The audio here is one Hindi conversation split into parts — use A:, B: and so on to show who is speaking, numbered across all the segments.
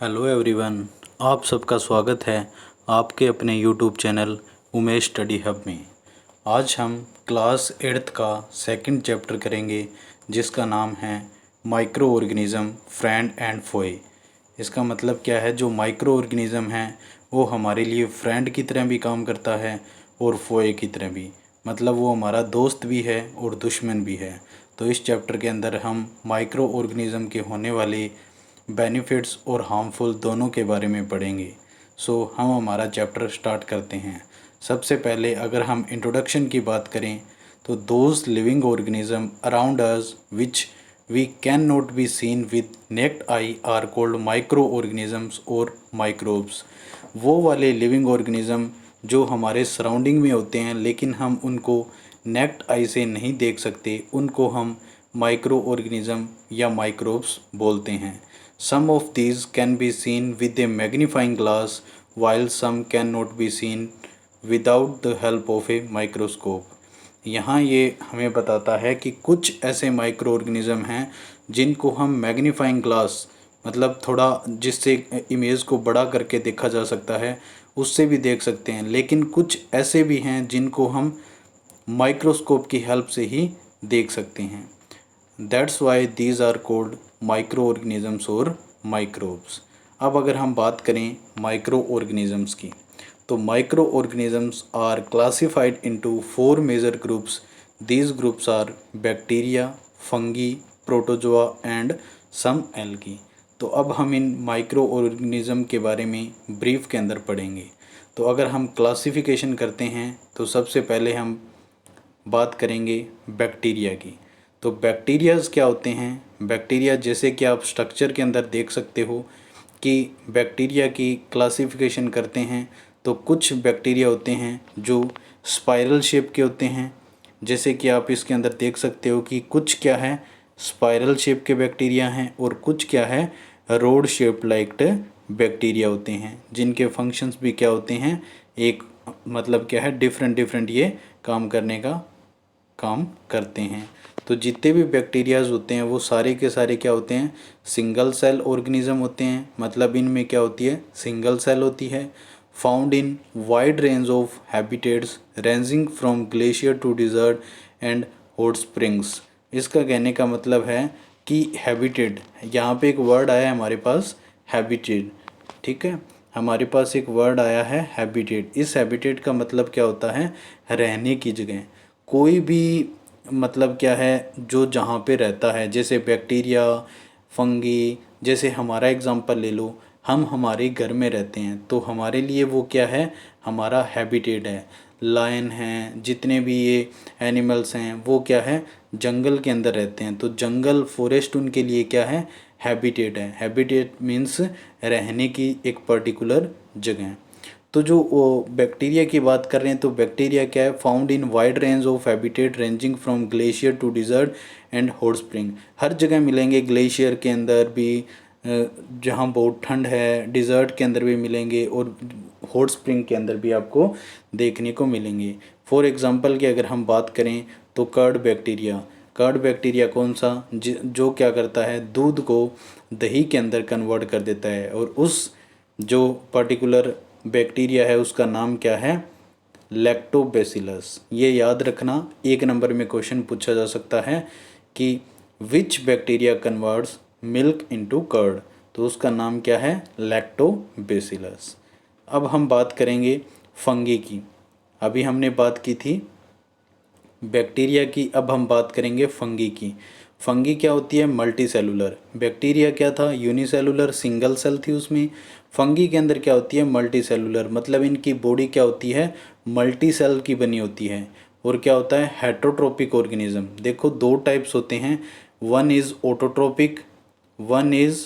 A: Hello everyone. आप सबका स्वागत है आपके अपने YouTube channel Umesh study hub में। आज हम क्लास 8th का सेकंड चैप्टर करेंगे जिसका नाम है माइक्रो ऑर्गेनिज़म फ्रेंड एंड फोए। इसका मतलब क्या है, जो माइक्रो ऑर्गेनिज़म है वो हमारे लिए फ्रेंड की तरह भी काम करता है और फोए की तरह भी, मतलब वो हमारा दोस्त भी है और दुश्मन भी है। तो इस चैप्टर के अंदर हम माइक्रो ऑर्गेनिज़म के होने वाले बेनिफिट्स और हार्मफुल दोनों के बारे में पढ़ेंगे। हम हमारा चैप्टर स्टार्ट करते हैं। सबसे पहले अगर हम इंट्रोडक्शन की बात करें तो those living organism around us which we can not be seen with naked eye are called micro organisms और माइक्रोब्स। वो वाले लिविंग ऑर्गेनिज्म जो हमारे सराउंडिंग में होते हैं लेकिन हम उनको नेक्ड आई से नहीं देख सकते, उनको हम माइक्रो ऑर्गेनिज्म या माइक्रोब्स बोलते हैं। Some of these can be seen with a magnifying glass while some cannot be seen without the help of a microscope। यहाँ ये हमें बताता है कि कुछ ऐसे माइक्रो ऑर्गेनिज़म हैं जिनको हम मैग्नीफाइंग ग्लास, मतलब थोड़ा जिससे इमेज को बड़ा करके देखा जा सकता है, उससे भी देख सकते हैं, लेकिन कुछ ऐसे भी हैं जिनको हम माइक्रोस्कोप की हेल्प से ही देख सकते हैं। That's why these are called micro organisms और माइक्रोब्स। अब अगर हम बात करें माइक्रो ऑर्गेनिजम्स की, तो micro organisms are classified into 4 major groups. These groups are bacteria, fungi, protozoa and some algae. तो अब हम इन माइक्रो ऑर्गेनिज्म के बारे में ब्रीफ के अंदर पढ़ेंगे। तो अगर हम क्लासिफिकेशन करते हैं तो सबसे पहले हम बात करेंगे बैक्टीरिया की। तो बैक्टीरियाज़ क्या होते हैं? बैक्टीरिया, जैसे कि आप स्ट्रक्चर के अंदर देख सकते हो कि बैक्टीरिया की क्लासिफिकेशन करते हैं तो कुछ बैक्टीरिया होते हैं जो स्पाइरल शेप के होते हैं, जैसे कि आप इसके अंदर देख सकते हो कि कुछ क्या है स्पाइरल शेप के बैक्टीरिया हैं और कुछ क्या है रोड शेप लाइक बैक्टीरिया होते हैं, जिनके फंक्शंस भी क्या होते हैं, एक मतलब क्या है डिफरेंट डिफरेंट ये काम करने का काम करते हैं। तो जितने भी बैक्टीरियाज होते हैं वो सारे के सारे क्या होते हैं, सिंगल सेल ऑर्गेनिज्म होते हैं, मतलब इनमें क्या होती है सिंगल सेल होती है। Found in wide range of habitats ranging from glacier to desert and hot springs. इसका कहने का मतलब है कि हैबिटेट, यहाँ पे एक वर्ड आया है हमारे पास हैबिटेट, ठीक है, हमारे पास एक वर्ड आया है हैबिटेट। इस हैबिटेट का मतलब क्या होता है, रहने की जगह। कोई भी मतलब क्या है जो जहाँ पे रहता है, जैसे बैक्टीरिया, फंगी, जैसे हमारा एग्जांपल ले लो, हम हमारे घर में रहते हैं तो हमारे लिए वो क्या है, हमारा हैबिटेट है। लायन हैं, जितने भी ये एनिमल्स हैं वो क्या है जंगल के अंदर रहते हैं, तो जंगल फॉरेस्ट उनके लिए क्या है हैबिटेट है। हैबिटेट मीन्स रहने की एक पर्टिकुलर जगह। तो जो बैक्टीरिया की बात कर रहे हैं तो बैक्टीरिया क्या है, found in wide range of habitat ranging from glacier to desert and hot spring. हर जगह मिलेंगे, ग्लेशियर के अंदर भी जहाँ बहुत ठंड है, डिज़र्ट के अंदर भी मिलेंगे और हॉट स्प्रिंग के अंदर भी आपको देखने को मिलेंगे। फॉर एग्ज़ाम्पल की अगर हम बात करें तो कर्ड बैक्टीरिया। कर्ड बैक्टीरिया कौन सा, जो क्या करता है दूध को दही के अंदर कन्वर्ट कर देता है, और उस जो पर्टिकुलर बैक्टीरिया है उसका नाम क्या है लैक्टोबैसिलस। ये याद रखना, 1 नंबर में क्वेश्चन पूछा जा सकता है कि which bacteria converts milk into curd, तो उसका नाम क्या है लैक्टोबैसिलस। अब हम बात करेंगे फंगी की। अभी हमने बात की थी बैक्टीरिया की, अब हम बात करेंगे फंगी की। फंगी क्या होती है मल्टी सेलुलर। बैक्टीरिया क्या था यूनिसेलुलर, सिंगल सेल थी उसमें। फंगी के अंदर क्या होती है मल्टी सेलुलर, मतलब इनकी बॉडी क्या होती है मल्टी सेल की बनी होती है। और क्या होता है हेटरोट्रोपिक ऑर्गेनिज्म। देखो 2 टाइप्स होते हैं, one is autotrophic, one is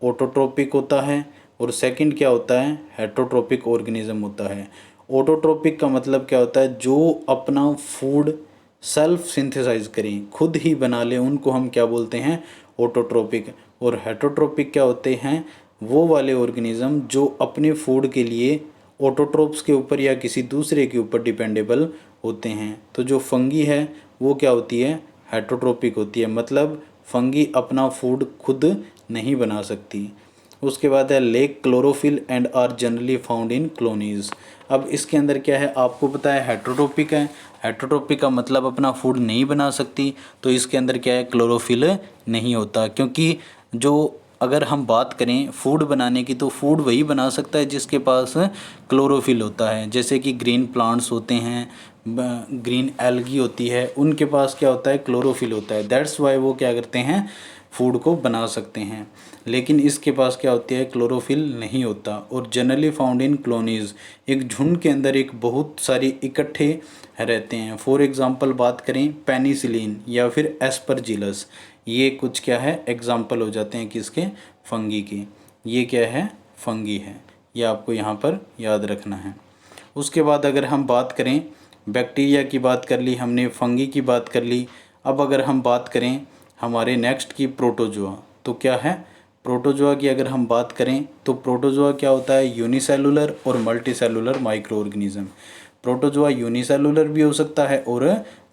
A: autotrophic होता है, और सेकंड क्या होता है हेटरोट्रोपिक ऑर्गेनिज्म होता है। ऑटोट्रोपिक का मतलब क्या होता है, जो अपना फूड सेल्फ सिंथेसाइज करें, खुद ही बना लें, उनको हम क्या बोलते हैं ऑटोट्रोपिक। और हेटरोट्रोपिक क्या होते हैं, वो वाले ऑर्गेनिज्म जो अपने फूड के लिए ऑटोट्रोप्स के ऊपर या किसी दूसरे के ऊपर डिपेंडेबल होते हैं। तो जो फंगी है वो क्या होती है हेटरोट्रोपिक होती है, मतलब फंगी अपना फूड खुद नहीं बना सकती। उसके बाद है lack chlorophyll and are generally found in colonies. अब इसके अंदर क्या है, आपको पता है हेट्रोट्रोपिक है। हेट्रोट्रोपिक का मतलब अपना फूड नहीं बना सकती, तो इसके अंदर क्या है, क्लोरोफिल नहीं होता। क्योंकि जो अगर हम बात करें फूड बनाने की, तो फूड वही बना सकता है जिसके पास क्लोरोफिल होता है। जैसे कि ग्रीन प्लांट्स होते हैं, ग्रीन एल्गी होती है, उनके पास क्या होता है, क्लोरोफिल होता है। दैट्स वाई वो क्या करते हैं, फूड को बना सकते हैं। लेकिन इसके पास क्या होती है, क्लोरोफिल नहीं होता। और जनरली फाउंड इन कॉलोनीज, एक झुंड के अंदर एक बहुत सारी इकट्ठे रहते हैं। फॉर एग्जांपल बात करें पेनिसिलिन या फिर एस्परजिलस, ये कुछ क्या है, एग्जांपल हो जाते हैं किसके, फंगी के। ये क्या है, फंगी है, ये आपको यहाँ पर याद रखना है। उसके बाद अगर हम बात करें, बैक्टीरिया की बात कर ली हमने, फंगी की बात कर ली। अब अगर हम बात करें हमारे नेक्स्ट की प्रोटोजोआ, तो क्या है, प्रोटोजोआ की अगर हम बात करें तो प्रोटोजोआ क्या होता है, यूनिसेलुलर और multicellular micro organism. Protozoa unicellular भी हो सकता है और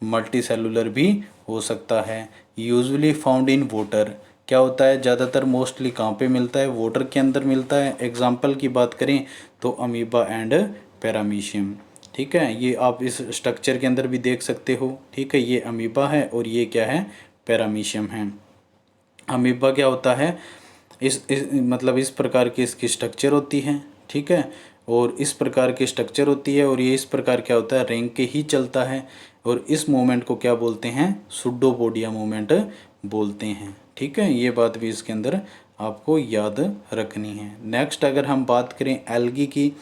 A: मल्टीसेलुलर भी हो सकता है। यूजुअली फाउंड इन वाटर, क्या होता है, ज़्यादातर मोस्टली कहाँ पे मिलता है, वाटर के अंदर मिलता है। एग्जाम्पल की बात करें तो अमीबा एंड पैरामीशियम। ठीक है, ये आप इस स्ट्रक्चर के अंदर भी देख सकते हो। ठीक है, ये अमीबा है और ये क्या है, पैरामीशियम है। अमीबा क्या होता है, इस मतलब इस प्रकार की इसकी स्ट्रक्चर होती है। ठीक है, और इस प्रकार की स्ट्रक्चर होती है और ये इस प्रकार क्या होता है, रेंग के ही चलता है। और इस मूवमेंट को क्या बोलते हैं, सुडोपोडिया मूवमेंट बोलते हैं। ठीक है, ये बात भी इसके अंदर आपको याद रखनी है। नेक्स्ट अगर हम बात करें एल्गी की,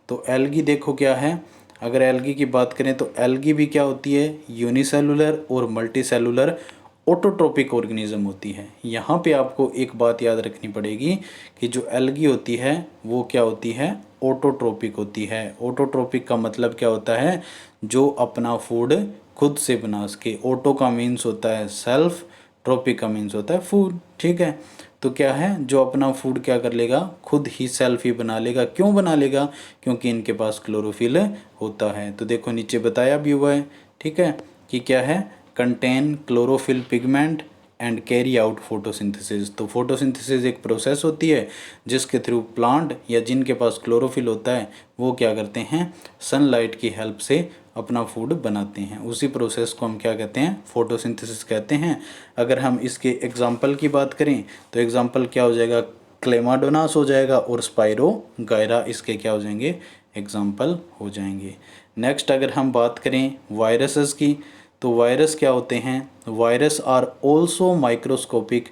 A: तो एल्गी देखो क्या है, अगर एल्गी की बात करें तो एल्गी भी क्या होती है, यूनिसेलुलर और मल्टीसेलुलर ऑटोट्रोपिक ऑर्गेनिज्म होती है। यहाँ पे आपको एक बात याद रखनी पड़ेगी कि जो एल्गी होती है वो क्या होती है, ऑटोट्रोपिक होती है। ऑटोट्रोपिक का मतलब क्या होता है, जो अपना फूड खुद से बना सके। ऑटो का मीन्स होता है सेल्फ, ट्रोपिक का मीन्स होता है फूड। ठीक है, तो क्या है, जो अपना फूड क्या कर लेगा, खुद ही सेल्फ ही बना लेगा। क्यों बना लेगा, क्योंकि इनके पास क्लोरोफिल होता है। तो देखो नीचे बताया भी हुआ है। ठीक है, कि क्या है, contain chlorophyll pigment and carry out photosynthesis. तो फोटोसिंथेसिस एक प्रोसेस होती है जिसके थ्रू प्लांट या जिनके पास क्लोरोफिल होता है वो क्या करते हैं, सनलाइट की हेल्प से अपना फूड बनाते हैं। उसी प्रोसेस को हम क्या कहते हैं, फोटोसिंथेसिस कहते हैं। अगर हम इसके एग्जाम्पल की बात करें तो एग्जाम्पल क्या हो जाएगा, क्लेमाडोनास हो जाएगा और स्पाइरोगायरा इसके क्या हो जाएंगे, एग्जाम्पल हो जाएंगे। नेक्स्ट अगर हम बात करें वायरसेस की, तो वायरस क्या होते हैं, virus are also microscopic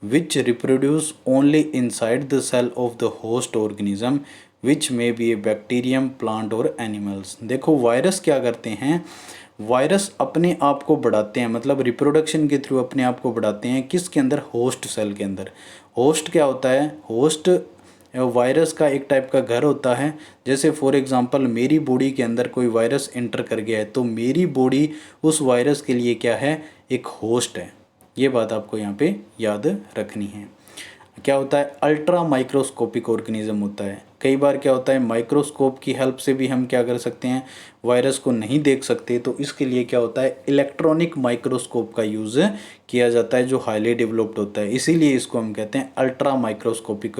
A: which reproduce only inside the cell of the host organism which may be a bacterium, plant और एनिमल्स। देखो वायरस क्या करते हैं, वायरस अपने आप को बढ़ाते हैं, मतलब रिप्रोडक्शन के थ्रू अपने आप को बढ़ाते हैं। किसके अंदर, होस्ट सेल के अंदर। होस्ट क्या होता है, होस्ट वायरस का एक टाइप का घर होता है। जैसे फॉर एग्जांपल मेरी बॉडी के अंदर कोई वायरस एंटर कर गया है तो मेरी बॉडी उस वायरस के लिए क्या है, एक होस्ट है। ये बात आपको यहाँ पे याद रखनी है। क्या होता है, अल्ट्रा माइक्रोस्कोपिक ऑर्गेनिज्म होता है। कई बार क्या होता है, माइक्रोस्कोप की हेल्प से भी हम क्या कर सकते हैं, वायरस को नहीं देख सकते, तो इसके लिए क्या होता है, इलेक्ट्रॉनिक माइक्रोस्कोप का यूज़ किया जाता है जो हाईली डेवलप्ड होता है। इसीलिए इसको हम कहते हैं अल्ट्रा माइक्रोस्कोपिक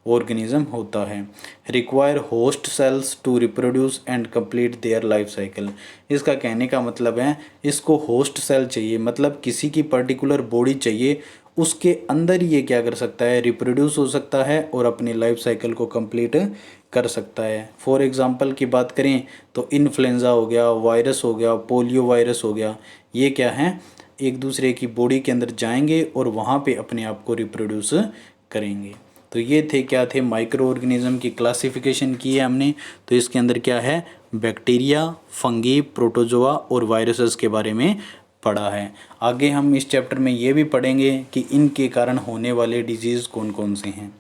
A: ऑर्गेनिज्म होता है। Require host cells to reproduce and complete their life cycle. इसका कहने का मतलब है इसको होस्ट सेल चाहिए, मतलब किसी की पर्टिकुलर बॉडी चाहिए, उसके अंदर ये क्या कर सकता है, रिप्रोड्यूस हो सकता है और अपनी लाइफ साइकिल को कंप्लीट कर सकता है। फॉर एग्जांपल की बात करें तो इन्फ्लुएंजा हो गया, वायरस हो गया, पोलियो वायरस हो गया, ये क्या है, एक दूसरे की बॉडी के अंदर जाएंगे और वहाँ पे अपने आप को रिप्रोड्यूस करेंगे। तो ये थे क्या थे, माइक्रो ऑर्गेनिज्म की क्लासिफिकेशन की है हमने। तो इसके अंदर क्या है, बैक्टीरिया, फंगी, प्रोटोजोआ और वायरसेस के बारे में पढ़ा है। आगे हम इस चैप्टर में ये भी पढ़ेंगे कि इनके कारण होने वाले डिजीज़ कौन कौन से हैं।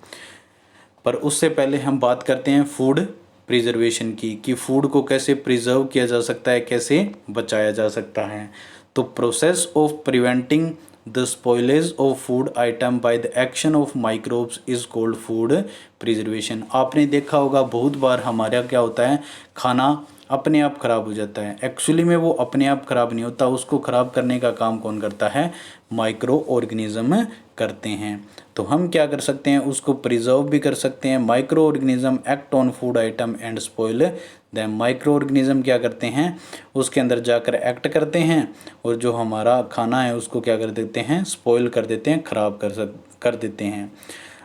A: पर उससे पहले हम बात करते हैं फूड प्रिजर्वेशन की, कि फूड को कैसे प्रिजर्व किया जा सकता है, कैसे बचाया जा सकता है। तो process of preventing the spoilage of food item by the action of microbes is called food preservation. आपने देखा होगा बहुत बार हमारा क्या होता है, खाना अपने आप ख़राब हो जाता है। एक्चुअली में वो अपने आप ख़राब नहीं होता, उसको ख़राब करने का काम कौन करता है? माइक्रो ऑर्गेनिज्म करते हैं। तो हम क्या कर सकते हैं? उसको प्रिजर्व भी कर सकते हैं। Micro organism act on food item and spoil them. Micro organism क्या करते हैं? उसके अंदर जाकर एक्ट करते हैं और जो हमारा खाना है उसको क्या कर देते हैं? स्पॉइल कर देते हैं, ख़राब कर देते हैं।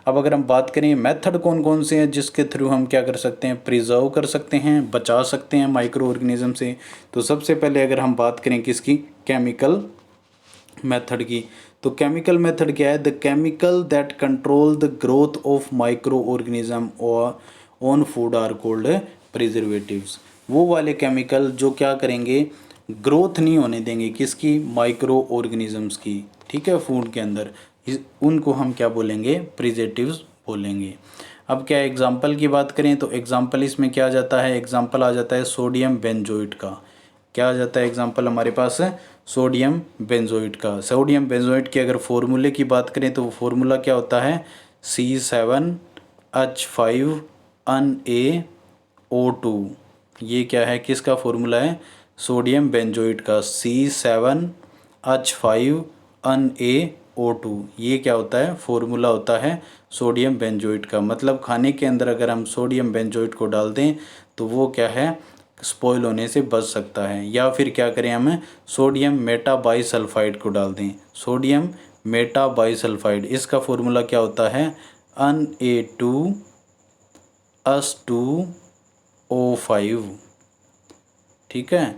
A: अब अगर हम बात करें मेथड कौन कौन से हैं जिसके थ्रू हम क्या कर सकते हैं? प्रिजर्व कर सकते हैं, बचा सकते हैं माइक्रो ऑर्गेनिज्म से। तो सबसे पहले अगर हम बात करें किसकी? केमिकल मेथड की। तो केमिकल मेथड क्या है? The chemical that control the growth of micro organism और on food are called preservatives. वो वाले केमिकल जो क्या करेंगे? ग्रोथ नहीं होने देंगे किसकी? माइक्रो ऑर्गेनिजम्स की। ठीक है, फूड के अंदर उनको हम क्या बोलेंगे? प्रिजर्वेटिव्स बोलेंगे। अब क्या एग्जाम्पल की बात करें तो एग्जाम्पल इसमें क्या आ जाता है? एग्जाम्पल आ जाता है सोडियम बेंजोइट का। क्या आ जाता है एग्जाम्पल हमारे पास? सोडियम बेंजोइट का। सोडियम बेंजोइट के अगर फॉर्मूले की बात करें तो फॉर्मूला क्या होता है? C7H5NaO2। ये क्या है? किसका फॉर्मूला है? सोडियम बेंजोइट का C7H5NaO2। ये क्या होता है? फॉर्मूला होता है सोडियम बेंजोइट का। मतलब खाने के अंदर अगर हम सोडियम बेंजोइट को डाल दें तो वो क्या है? स्पॉइल होने से बच सकता है। या फिर क्या करें? हम सोडियम मेटाबाइसल्फाइड को डाल दें। सोडियम मेटाबाइसल्फाइड, इसका फॉर्मूला क्या होता है? Na2S2O5। ठीक है,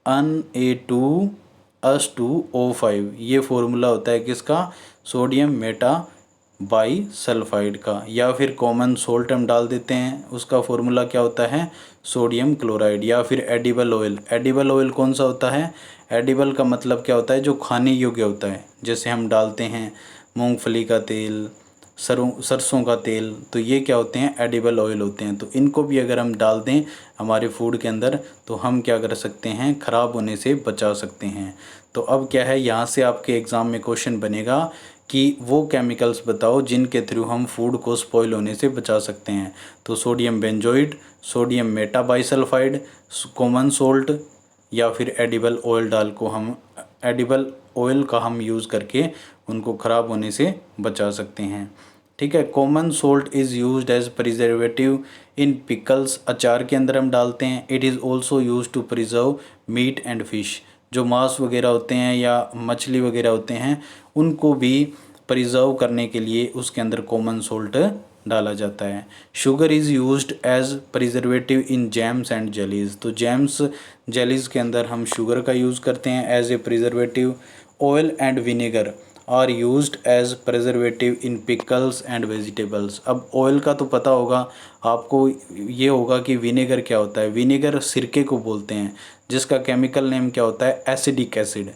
A: Na2S2O5 ये फॉर्मूला होता है किसका? सोडियम मेटाबाइसल्फाइड का। या फिर कॉमन सोल्ट हम डाल देते हैं, उसका फॉर्मूला क्या होता है? Sodium chloride. या फिर एडिबल ऑयल। एडिबल ऑयल कौन सा होता है? एडिबल का मतलब क्या होता है? जो खाने योग्य होता है। जैसे हम डालते हैं मूंगफली का तेल, सरसों का तेल, तो ये क्या होते हैं? एडिबल ऑयल होते हैं। तो इनको भी अगर हम डाल दें हमारे फूड के अंदर तो हम क्या कर सकते हैं? ख़राब होने से बचा सकते हैं। तो अब क्या है, यहाँ से आपके एग्ज़ाम में क्वेश्चन बनेगा कि वो केमिकल्स बताओ जिनके थ्रू हम फूड को स्पॉइल होने से बचा सकते हैं। तो sodium benzoate, sodium metabisulphite, common salt, या फिर एडिबल ऑयल एडिबल ऑयल का हम यूज़ करके उनको ख़राब होने से बचा सकते हैं। ठीक है, common salt is used as preservative in pickles. अचार के अंदर हम डालते हैं। It is also use to preserve meat and fish. जो मांस वगैरह होते हैं या मछली वगैरह होते हैं उनको भी प्रिजर्व करने के लिए उसके अंदर कॉमन सोल्ट डाला जाता है। Sugar is used as preservative in jams and jellies. तो जैम्स जेलीज़ के अंदर हम शुगर का यूज़ करते हैं as a preservative. Oil and vinegar are used as preservative in pickles and vegetables. अब ऑयल का तो पता होगा आपको, ये होगा कि विनेगर क्या होता है। विनेगर सिरके को बोलते हैं जिसका केमिकल नेम क्या होता है? Acidic acid.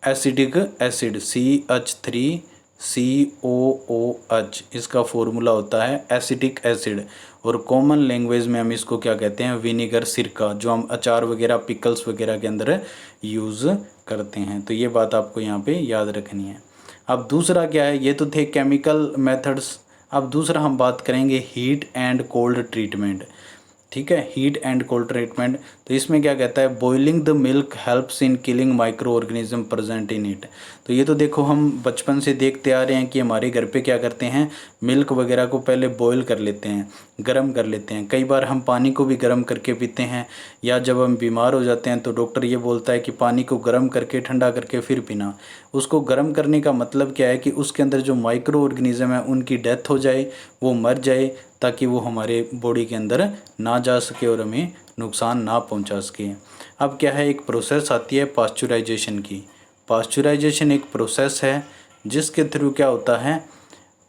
A: Acidic acid CH3COOH, इसका फॉर्मूला होता है एसिटिक एसिड। और कॉमन लैंग्वेज में हम इसको क्या कहते हैं? विनेगर सिरका, जो हम अचार वगैरह पिकल्स वगैरह के अंदर यूज़ करते हैं। तो ये बात आपको यहाँ पे याद रखनी है। अब दूसरा क्या है? ये तो थे केमिकल मेथड्स। अब दूसरा हम बात करेंगे हीट एंड कोल्ड ट्रीटमेंट। ठीक है, हीट एंड कोल्ड ट्रीटमेंट। तो इसमें क्या कहता है? Boiling the milk helps in killing micro organism present in it. तो ये तो देखो हम बचपन से देखते आ रहे हैं कि हमारे घर पे क्या करते हैं? मिल्क वगैरह को पहले बॉईल कर लेते हैं, गर्म कर लेते हैं। कई बार हम पानी को भी गर्म करके पीते हैं, या जब हम बीमार हो जाते हैं तो डॉक्टर ये बोलता है कि पानी को गर्म करके ठंडा करके फिर पीना। उसको गर्म करने का मतलब क्या है? कि उसके अंदर जो माइक्रो ऑर्गेनिज्म है उनकी डेथ हो जाए, वो मर जाए, ताकि वो हमारे बॉडी के अंदर ना जा सके और हमें नुकसान ना पहुंचा सके। अब क्या है? एक प्रोसेस आती है पास्चुराइजेशन की। पास्चुराइजेशन एक प्रोसेस है जिसके थ्रू क्या होता है?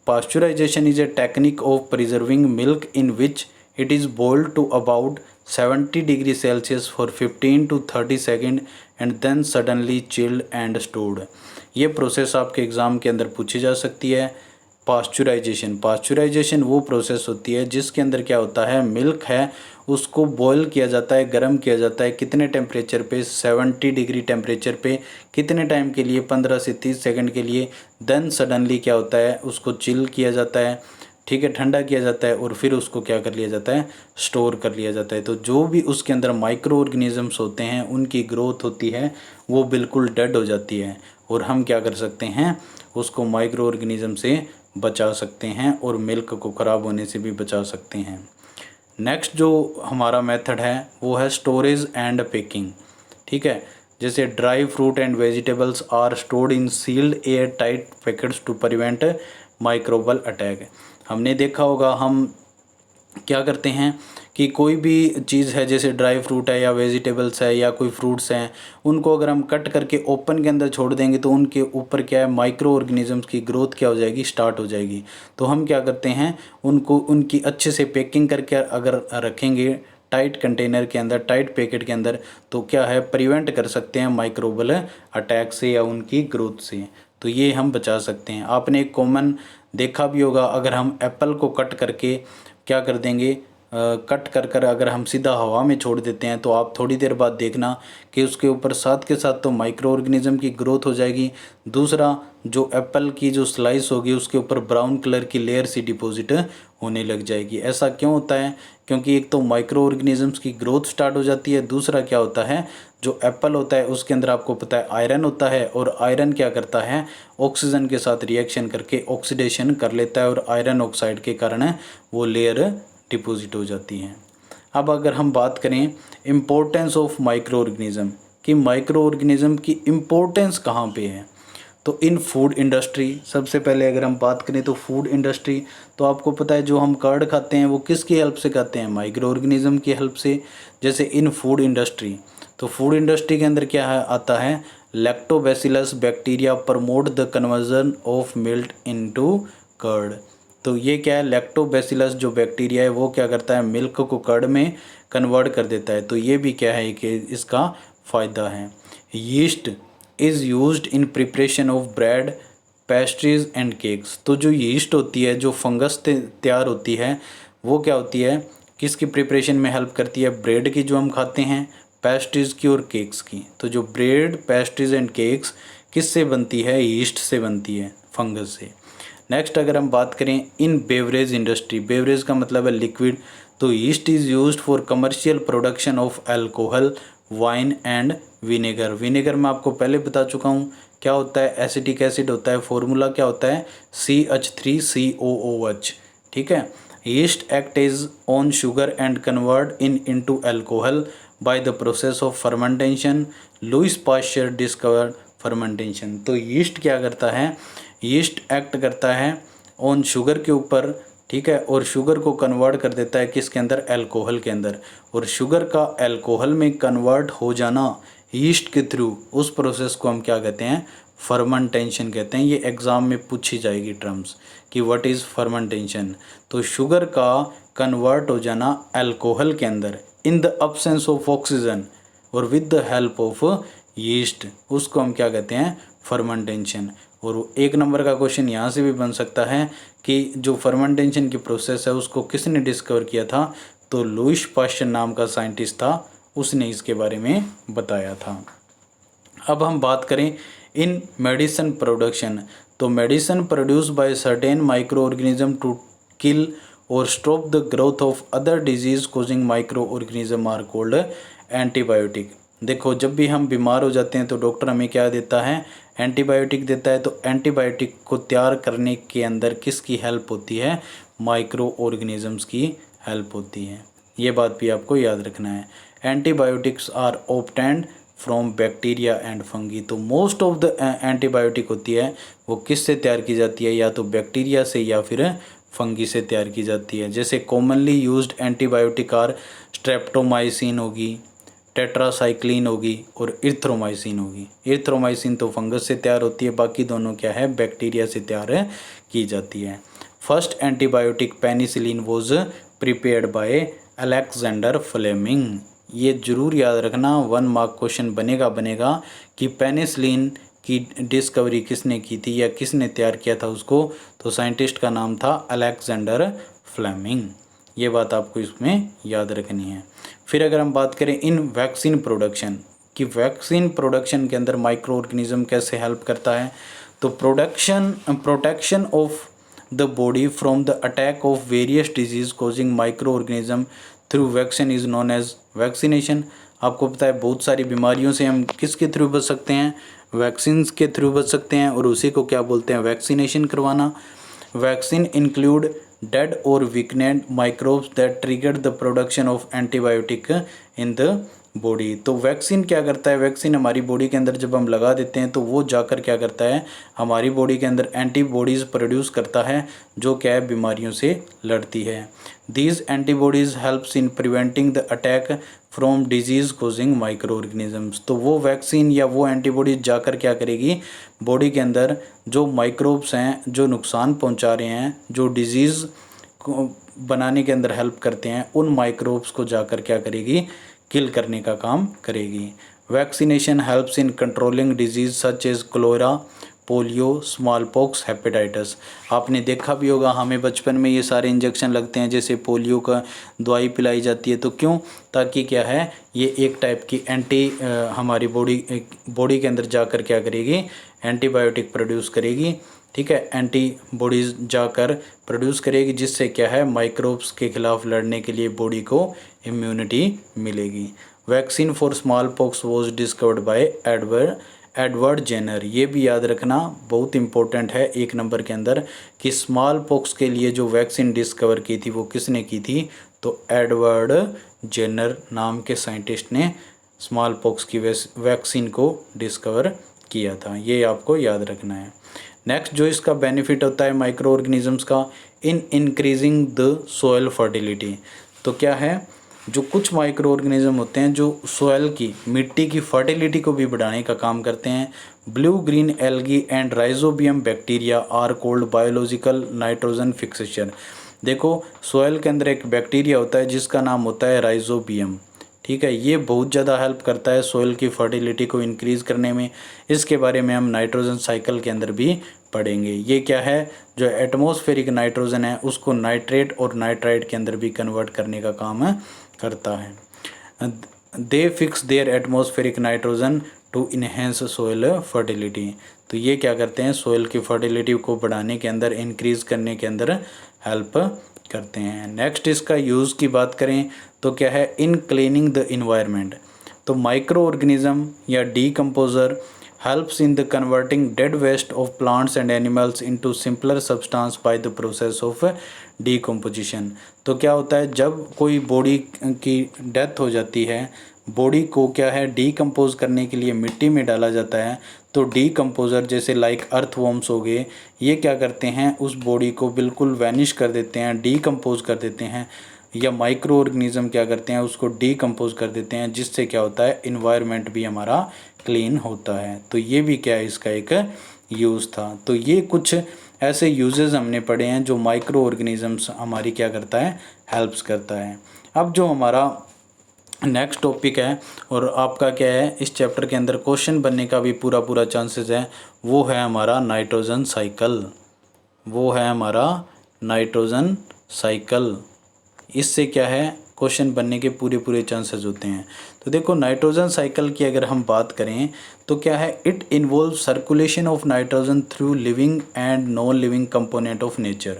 A: Pasteurization is a technique of preserving milk in which it is boiled to about 70 degree Celsius for 15 to 30 second and then suddenly chilled and stored. ये प्रोसेस आपके एग्ज़ाम के अंदर पूछी जा सकती है। पास्चुराइजेशन वो प्रोसेस होती है जिसके अंदर क्या होता है? मिल्क है उसको बॉयल किया जाता है, गर्म किया जाता है। कितने टेम्परेचर पे? 70 डिग्री टेम्परेचर पे। कितने टाइम के लिए? 15 से 30 सेकंड के लिए। देन सडनली क्या होता है? उसको चिल किया जाता है, ठीक है, ठंडा किया जाता है और फिर उसको क्या कर लिया जाता है, स्टोर कर लिया जाता है। तो जो भी उसके अंदर माइक्रो ऑर्गेनिजम्स होते हैं उनकी ग्रोथ होती है वो बिल्कुल डेड हो जाती है, और हम क्या कर सकते हैं, उसको माइक्रो ऑर्गेनिज्म से बचा सकते हैं और मिल्क को ख़राब होने से भी बचा सकते हैं। नेक्स्ट जो हमारा मेथड है वो है स्टोरेज एंड पैकिंग। ठीक है, जैसे dry fruit and vegetables are stored in sealed air tight packets to prevent microbial attack. हमने देखा होगा हम क्या करते हैं कि कोई भी चीज़ है जैसे ड्राई फ्रूट है या वेजिटेबल्स है या कोई फ्रूट्स हैं, उनको अगर हम कट करके ओपन के अंदर छोड़ देंगे तो उनके ऊपर क्या है, माइक्रो ऑर्गेनिजम्स की ग्रोथ क्या हो जाएगी, स्टार्ट हो जाएगी। तो हम क्या करते हैं, उनको उनकी अच्छे से पैकिंग करके अगर रखेंगे टाइट कंटेनर के अंदर, टाइट पैकेट के अंदर, तो क्या है, प्रिवेंट कर सकते हैं माइक्रोबल अटैक से या उनकी ग्रोथ से। तो ये हम बचा सकते हैं। आपने एक कॉमन देखा भी होगा, अगर हम एप्पल को कट करके क्या कर देंगे, कट कर कर अगर हम सीधा हवा में छोड़ देते हैं तो आप थोड़ी देर बाद देखना कि उसके ऊपर साथ के साथ तो माइक्रो ऑर्गेनिज्म की ग्रोथ हो जाएगी, दूसरा जो एप्पल की जो स्लाइस होगी उसके ऊपर ब्राउन कलर की लेयर सी डिपॉजिट होने लग जाएगी। ऐसा क्यों होता है, क्योंकि एक तो माइक्रो ऑर्गेनिजम्स की ग्रोथ स्टार्ट हो जाती है, दूसरा क्या होता है, जो एप्पल होता है उसके अंदर आपको पता है आयरन होता है, और आयरन क्या करता है, ऑक्सीजन के साथ रिएक्शन करके ऑक्सीडेशन कर लेता है और आयरन ऑक्साइड के कारण वो लेयर डिपॉजिट हो जाती हैं। अब अगर हम बात करें इम्पोर्टेंस ऑफ माइक्रो ऑर्गेनिज्म, कि माइक्रो ऑर्गेनिज्म की इम्पोर्टेंस कहाँ पे है, तो इन फूड इंडस्ट्री, सबसे पहले अगर हम बात करें तो फूड इंडस्ट्री, तो आपको पता है जो हम कर्ड खाते हैं वो किसकी हेल्प से खाते हैं, माइक्रो ऑर्गेनिज्म की हेल्प से। जैसे इन फूड इंडस्ट्री, तो फूड इंडस्ट्री के अंदर क्या है, आता है lactobacillus bacteria promote the conversion of milk into curd. तो ये क्या है, लैक्टोबैसिलस जो बैक्टीरिया है वो क्या करता है, मिल्क को कर्ड में कन्वर्ट कर देता है। तो ये भी क्या है कि इसका फ़ायदा है। Yeast is used in preparation of bread, pastries and cakes. तो जो यीस्ट होती है, जो फंगस तैयार होती है, वो क्या होती है, किसकी प्रिपरेशन में हेल्प करती है, ब्रेड की जो हम खाते हैं, पेस्ट्रीज की और केक्स की। तो जो ब्रेड, पेस्ट्रीज एंड केक्स किससे बनती है, यीस्ट से बनती है, फंगस से। नेक्स्ट अगर हम बात करें इन बेवरेज इंडस्ट्री, बेवरेज का मतलब है लिक्विड, तो yeast is used for commercial production of alcohol, wine and vinegar. Vinegar मैं आपको पहले बता चुका हूँ क्या होता है, एसिटिक एसिड होता है, फॉर्मूला क्या होता है, CH3COOH। ठीक है, yeast act is on sugar and convert into alcohol by the process of fermentation, Louis Pasteur discovered fermentation. तो यीस्ट क्या करता है, यीस्ट एक्ट करता है ऑन शुगर के ऊपर, ठीक है, और शुगर को कन्वर्ट कर देता है किसके अंदर, अल्कोहल के अंदर। और शुगर का अल्कोहल में कन्वर्ट हो जाना यीस्ट के थ्रू, उस प्रोसेस को हम क्या कहते हैं, फर्मेंटेशन कहते हैं। ये एग्ज़ाम में पूछी जाएगी टर्म्स कि व्हाट इज़ फर्मेंटेशन। तो शुगर का कन्वर्ट हो जाना अल्कोहल के अंदर in the absence of oxygen और with the help of yeast, उसको हम क्या कहते हैं, फर्मेंटेशन। और एक नंबर का क्वेश्चन यहाँ से भी बन सकता है कि जो फर्मेंटेशन की प्रोसेस है उसको किसने डिस्कवर किया था, तो लुईस पाश्चर नाम का साइंटिस्ट था, उसने इसके बारे में बताया था। अब हम बात करें इन मेडिसिन प्रोडक्शन, तो medicine produce by certain micro organism to kill और stop the growth of other disease causing micro organism are called antibiotic. देखो जब भी हम बीमार हो जाते हैं तो डॉक्टर हमें क्या देता है, एंटीबायोटिक देता है। तो एंटीबायोटिक को तैयार करने के अंदर किसकी हेल्प होती है, माइक्रो ऑर्गेनिजम्स की हेल्प होती है। ये बात भी आपको याद रखना है। Antibiotics are obtained from bacteria and fungi. तो मोस्ट ऑफ द एंटीबायोटिक होती है वो किससे तैयार की जाती है, या तो बैक्टीरिया से या फिर फंगी से तैयार की जाती है। जैसे commonly used antibiotic are streptomycin होगी, टेट्रासाइक्लिन होगी और इरिथ्रोमाइसिन होगी। इरिथ्रोमाइसिन तो फंगस से तैयार होती है, बाकी दोनों क्या है, बैक्टीरिया से तैयार की जाती है। First antibiotic penicillin was prepared by Alexander Fleming. ये जरूर याद रखना, 1 मार्क क्वेश्चन बनेगा कि पेनिसिलिन की डिस्कवरी किसने की थी या किसने तैयार किया था उसको, तो साइंटिस्ट का नाम था अलेक्जेंडर फ्लेमिंग। ये बात आपको इसमें याद रखनी है। फिर अगर हम बात करें इन वैक्सीन प्रोडक्शन, कि वैक्सीन प्रोडक्शन के अंदर माइक्रो ऑर्गेनिज्म कैसे हेल्प करता है, तो protection of the body from the attack of various disease causing micro organism through vaccine is known as vaccination. आपको पता है बहुत सारी बीमारियों से हम किसके थ्रू बच सकते हैं, वैक्सीन के थ्रू बच सकते हैं, और उसी को क्या बोलते हैं, वैक्सीनेशन करवाना। वैक्सीन इंक्लूड डेड और weakened microbes that trigger the production of antibiotic in the body. तो वैक्सीन क्या करता है, वैक्सीन हमारी बॉडी के अंदर जब हम लगा देते हैं तो वो जाकर क्या करता है, हमारी बॉडी के अंदर एंटीबॉडीज़ प्रोड्यूस करता है जो क्या है, बीमारियों से लड़ती है। These antibodies helps in preventing the attack from disease causing micro organisms. तो वो वैक्सीन या वो एंटीबॉडीज जाकर क्या करेगी, बॉडी के अंदर जो माइक्रोब्स हैं जो नुकसान पहुंचा रहे हैं, जो डिजीज़ को बनाने के अंदर हेल्प करते हैं, उन माइक्रोब्स को जाकर क्या करेगी, किल करने का काम करेगी। Vaccination helps in controlling disease such as cholera, polio, small pox, hepatitis. आपने देखा भी होगा हमें बचपन में ये सारे इंजेक्शन लगते हैं, जैसे पोलियो का दवाई पिलाई जाती है, तो क्यों, ताकि क्या है, ये एक टाइप की हमारी बॉडी के अंदर जाकर क्या करेगी, एंटीबायोटिक प्रोड्यूस करेगी। ठीक है, एंटीबॉडीज़ जाकर प्रोड्यूस करेगी, जिससे क्या है, माइक्रोब्स के खिलाफ लड़ने के लिए बॉडी को इम्यूनिटी मिलेगी। Vaccine for small pox was discovered by Edward Jenner. ये भी याद रखना बहुत इंपॉर्टेंट है 1 नंबर के अंदर, कि स्मॉल पॉक्स के लिए जो वैक्सीन डिस्कवर की थी वो किसने की थी, तो एडवर्ड जेनर नाम के साइंटिस्ट ने स्मॉल पॉक्स की वैक्सीन को डिस्कवर किया था। ये आपको याद रखना है। नेक्स्ट जो इसका बेनिफिट होता है माइक्रो ऑर्गेनिजम्स का, in increasing the soil fertility. तो क्या है, जो कुछ माइक्रो ऑर्गेनिज्म होते हैं जो सोयल की, मिट्टी की फर्टिलिटी को भी बढ़ाने का काम करते हैं। Blue green algae and rhizobium bacteria are called biological nitrogen fixation. देखो, सोयल के अंदर एक बैक्टीरिया होता है जिसका नाम होता है राइजोबियम। ठीक है, ये बहुत ज़्यादा हेल्प करता है सोयल की फर्टिलिटी को इंक्रीज़ करने में। इसके बारे में हम नाइट्रोजन साइकिल के अंदर भी पढ़ेंगे। ये क्या है, जो एटमॉस्फेरिक नाइट्रोजन है उसको नाइट्रेट और नाइट्राइट के अंदर भी कन्वर्ट करने का काम करता है। They fix their atmospheric nitrogen to enhance soil fertility. तो ये क्या करते हैं, सोयल की फर्टिलिटी को बढ़ाने के अंदर, इंक्रीज़ करने के अंदर हेल्प करते हैं। नेक्स्ट इसका यूज़ की बात करें तो क्या है, इन क्लीनिंग द इन्वायरमेंट। तो माइक्रो ऑर्गेनिज्म या decomposer helps in the converting dead waste of plants and animals into simpler substance by the process of decomposition। तो क्या होता है, जब कोई बॉडी की डेथ हो जाती है, बॉडी को क्या है, डीकम्पोज करने के लिए मिट्टी में डाला जाता है। तो डीकम्पोजर जैसे लाइक अर्थवॉर्म्स हो गए, ये क्या करते हैं, उस बॉडी को बिल्कुल वैनिश कर देते हैं, डीकम्पोज कर देते हैं। या माइक्रो ऑर्गेनिज्म क्या करते हैं, उसको डीकम्पोज कर देते हैं, जिससे क्या होता है, इन्वायरमेंट भी हमारा क्लीन होता है। तो ये भी क्या है, इसका एक यूज़ था। तो ये कुछ ऐसे यूजेस हमने पढ़े हैं जो माइक्रो ऑर्गेनिजम्स हमारी क्या करता है, हेल्प्स करता है। अब जो हमारा नेक्स्ट टॉपिक है, और आपका क्या है, इस चैप्टर के अंदर क्वेश्चन बनने का भी पूरा चांसेस है, वो है हमारा नाइट्रोजन साइकिल। वो है हमारा नाइट्रोजन साइकिल। इससे क्या है, क्वेश्चन बनने के पूरे चांसेस होते हैं। तो देखो, नाइट्रोजन साइकिल की अगर हम बात करें तो क्या है, it involve circulation of nitrogen through living and non living component of nature.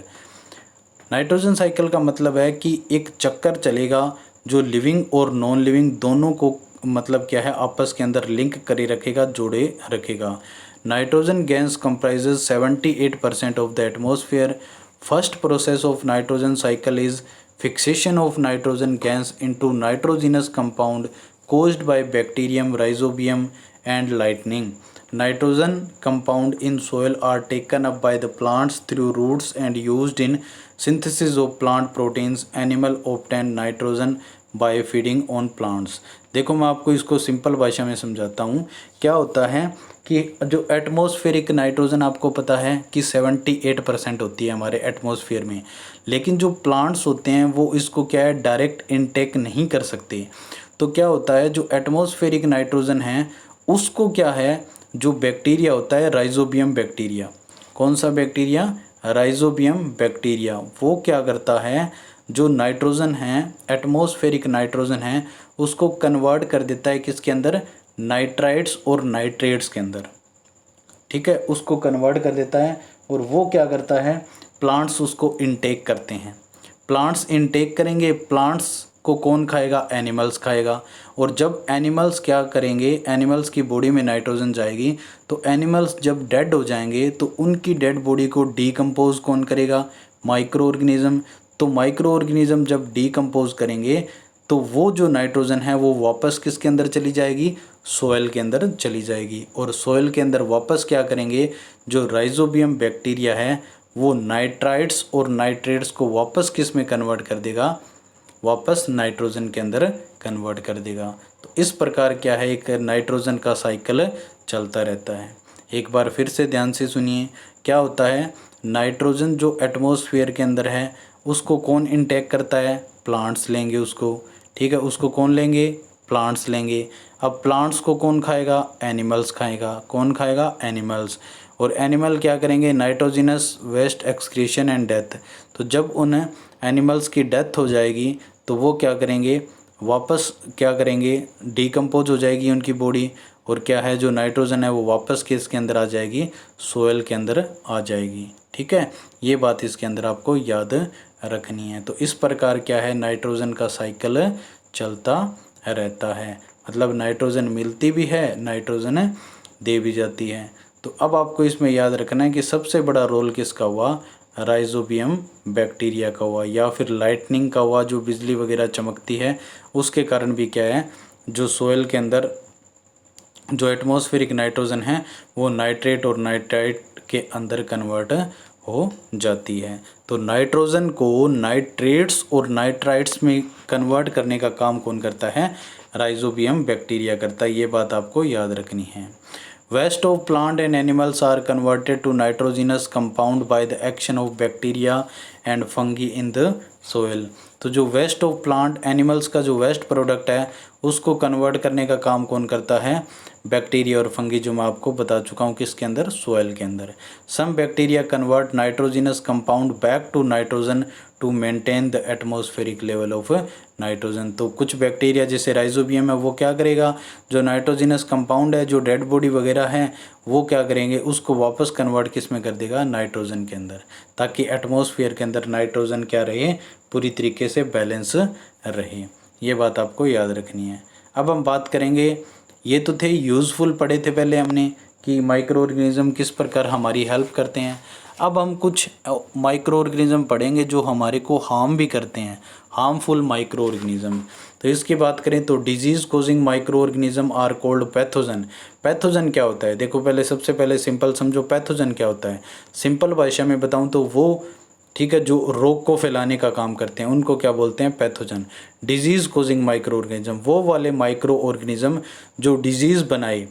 A: Nitrogen cycle का मतलब है कि एक चक्कर चलेगा जो लिविंग और नॉन लिविंग दोनों को मतलब क्या है, आपस के अंदर लिंक करे रखेगा, जोड़े रखेगा। Nitrogen gas comprises 78% of the atmosphere. First process of nitrogen cycle is fixation of nitrogen gas into nitrogenous compound caused by bacterium, rhizobium and lightning. Nitrogen compound in soil are taken up by the plants through roots and used in synthesis of plant proteins. Animal obtain nitrogen by feeding on plants। देखो, मैं आपको इसको सिंपल भाषा में समझाता हूँ। क्या होता है कि जो एटमॉस्फेरिक नाइट्रोजन आपको पता है कि 78% होती है हमारे एटमॉस्फेयर में, लेकिन जो प्लांट्स होते हैं वो इसको क्या है, डायरेक्ट इनटेक नहीं कर सकते। तो क्या होता है, जो एटमॉस्फेरिक नाइट्रोजन है उसको क्या है, जो बैक्टीरिया होता है, राइजोबियम बैक्टीरिया। कौन सा बैक्टीरिया, राइजोबियम बैक्टीरिया। वो क्या करता है, जो नाइट्रोजन है, एटमॉस्फेरिक नाइट्रोजन है, उसको कन्वर्ट कर देता है किसके अंदर, नाइट्राइट्स और नाइट्रेट्स के अंदर। ठीक है, उसको कन्वर्ट कर देता है, और वो क्या करता है, प्लांट्स उसको इनटेक करते हैं। प्लांट्स इनटेक करेंगे, प्लांट्स को कौन खाएगा? एनिमल्स खाएगा। और जब एनिमल्स क्या करेंगे, एनिमल्स की बॉडी में नाइट्रोजन जाएगी तो एनिमल्स जब डेड हो जाएंगे तो उनकी डेड बॉडी को डीकम्पोज कौन करेगा? Micro organism. तो माइक्रो ऑर्गेनिज्म जब डीकम्पोज करेंगे तो वो जो नाइट्रोजन है वो वापस किसके अंदर चली जाएगी? सोयल के अंदर चली जाएगी। और सोयल के अंदर वापस क्या करेंगे? जो राइजोबियम बैक्टीरिया है वो नाइट्राइट्स और नाइट्रेट्स को वापस किस में कन्वर्ट कर देगा? वापस नाइट्रोजन के अंदर कन्वर्ट कर देगा। तो इस प्रकार क्या है, एक नाइट्रोजन का साइकिल चलता रहता है। एक बार फिर से ध्यान से सुनिए, क्या होता है? नाइट्रोजन जो एटमॉस्फेयर के अंदर है उसको कौन इनटेक करता है? प्लांट्स लेंगे उसको, ठीक है। उसको कौन लेंगे? प्लांट्स लेंगे। अब प्लांट्स को कौन खाएगा? एनिमल्स खाएगा। कौन खाएगा? एनिमल्स। और एनिमल क्या करेंगे? Nitrogenous waste excretion and death. तो जब उन एनिमल्स की डेथ हो जाएगी तो वो क्या करेंगे? वापस क्या करेंगे? डीकम्पोज हो जाएगी उनकी बॉडी और क्या है, जो नाइट्रोजन है वो वापस किसके अंदर आ जाएगी? सोयल के अंदर आ जाएगी, ठीक है। ये बात इसके अंदर आपको याद रखनी है। तो इस प्रकार क्या है, नाइट्रोजन का साइकिल चलता रहता है। मतलब नाइट्रोजन मिलती भी है, नाइट्रोजन दे भी जाती है। तो अब आपको इसमें याद रखना है कि सबसे बड़ा रोल किसका हुआ? राइजोबियम बैक्टीरिया का हुआ, या फिर लाइटनिंग का हुआ। जो बिजली वगैरह चमकती है उसके कारण भी क्या है, जो सोयल के अंदर जो एटमॉस्फेरिक नाइट्रोजन है वो नाइट्रेट और नाइट्राइट के अंदर कन्वर्ट हो जाती है। तो नाइट्रोजन को नाइट्रेट्स और नाइट्राइट्स में कन्वर्ट करने का काम कौन करता है? राइजोबियम बैक्टीरिया करता है। ये बात आपको याद रखनी है। Waste of plant and animals are converted to nitrogenous compound by the action of bacteria and fungi in the soil। तो जो वेस्ट ऑफ प्लांट एनिमल्स का जो वेस्ट प्रोडक्ट है उसको कन्वर्ट करने का काम कौन करता है? बैक्टीरिया और फंगी, जो मैं आपको बता चुका हूँ किसके अंदर? सोयल के अंदर। Some bacteria convert nitrogenous compound back to nitrogen to maintain the atmospheric level of nitrogen. तो कुछ बैक्टीरिया जैसे राइजोबियम है वो क्या करेगा? जो नाइट्रोजिनस कंपाउंड है, जो डेड बॉडी वगैरह है, वो क्या करेंगे? उसको वापस कन्वर्ट किस में कर देगा? नाइट्रोजन के अंदर, ताकि एटमॉस्फेयर के अंदर नाइट्रोजन क्या रहे? पूरी तरीके से बैलेंस रहे। ये बात आपको याद रखनी है। अब हम बात करेंगे, ये तो थे यूज़फुल पढ़े थे पहले हमने कि माइक्रो ऑर्गेनिज्म किस प्रकार हमारी हेल्प करते हैं। अब हम कुछ माइक्रो ऑर्गेनिज्म पढ़ेंगे जो हमारे को हार्म भी करते हैं, हार्मफुल माइक्रो ऑर्गेनिज्म। तो इसकी बात करें तो disease causing micro organism are called pathogen. Pathogen क्या होता है? देखो पहले सबसे पहले सिंपल समझो पैथोजन क्या होता है। सिंपल भाषा में बताऊं तो वो, ठीक है, जो रोग को फैलाने का काम करते हैं उनको क्या बोलते हैं? Pathogen. Disease causing micro organism, वो वाले माइक्रो ऑर्गेनिज्म जो डिजीज़ बनाए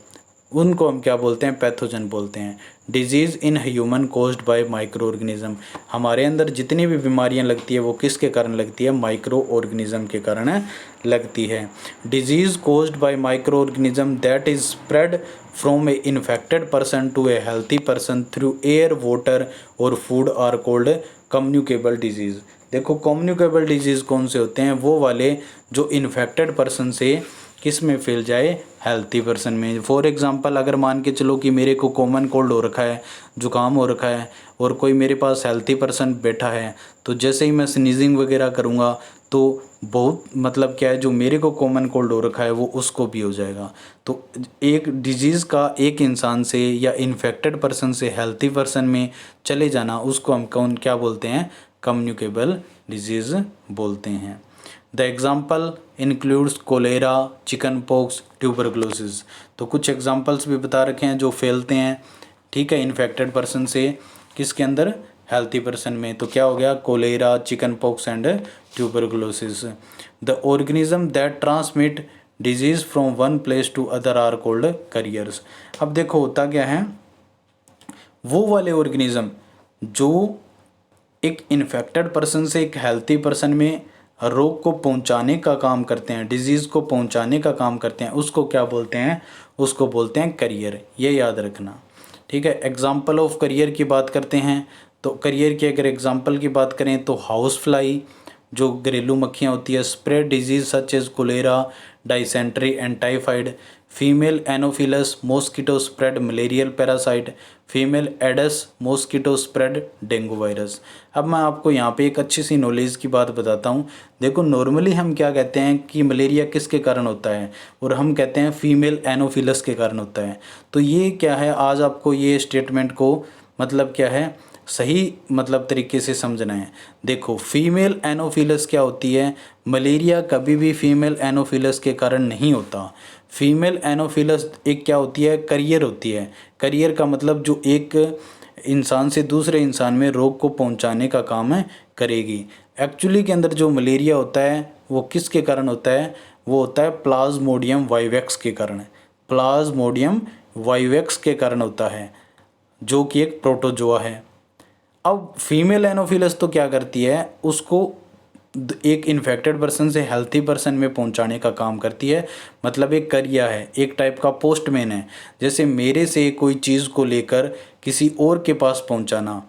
A: उनको हम क्या बोलते हैं? पैथोजन बोलते हैं। Disease in human caused by micro organism, हमारे अंदर जितनी भी बीमारियां लगती है वो किसके कारण लगती है? माइक्रो ऑर्गेनिज्म के कारण लगती है। Disease caused by micro organism that is spread from a infected person to a healthy person through air, water और food are called communicable disease. देखो कम्युनिकेबल डिजीज़ कौन से होते हैं? वो वाले जो इन्फेक्टेड पर्सन से किस में फैल जाए? हेल्थी पर्सन में। फॉर एग्जांपल अगर मान के चलो कि मेरे को कॉमन कोल्ड हो रखा है, जुकाम हो रखा है, और कोई मेरे पास हेल्थी पर्सन बैठा है, तो जैसे ही मैं स्नीजिंग वगैरह करूँगा तो बहुत मतलब क्या है, जो मेरे को कॉमन कोल्ड हो रखा है वो उसको भी हो जाएगा। तो एक डिजीज़ का एक इंसान से या इन्फेक्टेड पर्सन से हेल्थी पर्सन में चले जाना, उसको हम कौन क्या बोलते हैं? कम्युनिकेबल डिजीज़ बोलते हैं। The example includes cholera, chicken pox, tuberculosis. तो कुछ एग्जांपल्स भी बता रखे हैं जो फैलते हैं, ठीक है, इन्फेक्टेड पर्सन से किसके अंदर? हेल्थी पर्सन में। तो क्या हो गया? Cholera, chicken pox and tuberculosis. The organism that transmit disease from one place to other are called carriers. अब देखो होता क्या है, वो वाले ऑर्गेनिज्म जो एक इन्फेक्टेड पर्सन से एक हेल्थी पर्सन में रोग को पहुंचाने का काम करते हैं, डिजीज़ को पहुंचाने का काम करते हैं, उसको क्या बोलते हैं? उसको बोलते हैं करियर। ये याद रखना, ठीक है। एग्जाम्पल ऑफ करियर की बात करते हैं तो करियर की अगर एग्जाम्पल की बात करें तो हाउस फ्लाई, जो घरेलू मक्खियाँ होती है, spread disease such as cholera, dysentery and typhoid. Female Anopheles mosquito spread malarial parasite, female Aedes mosquito spread dengue virus. अब मैं आपको यहाँ पे एक अच्छी सी नॉलेज की बात बताता हूँ। देखो नॉर्मली हम क्या कहते हैं कि मलेरिया किसके कारण होता है, और हम कहते हैं फीमेल एनोफिलस के कारण होता है। तो ये क्या है, आज आपको ये स्टेटमेंट को मतलब क्या है सही मतलब तरीके से समझना है। देखो फीमेल एनोफिलस क्या होती है, मलेरिया कभी भी फीमेल एनोफिलस के कारण नहीं होता। फीमेल एनोफिलस एक क्या होती है, करियर होती है। करियर का मतलब जो एक इंसान से दूसरे इंसान में रोग को पहुंचाने का काम है करेगी। एक्चुअली के अंदर जो मलेरिया होता है वो किसके कारण होता है, वो होता है प्लाज्मोडियम वाइवेक्स के कारण। प्लाज्मोडियम वाइवेक्स के कारण होता है, जो कि एक प्रोटोजोआ है। अब फीमेल एनोफिलस तो क्या करती है, उसको एक इन्फेक्टेड पर्सन से हेल्थी पर्सन में पहुंचाने का काम करती है। मतलब एक करियर है, एक टाइप का पोस्टमैन है। जैसे मेरे से कोई चीज़ को लेकर किसी और के पास पहुंचाना,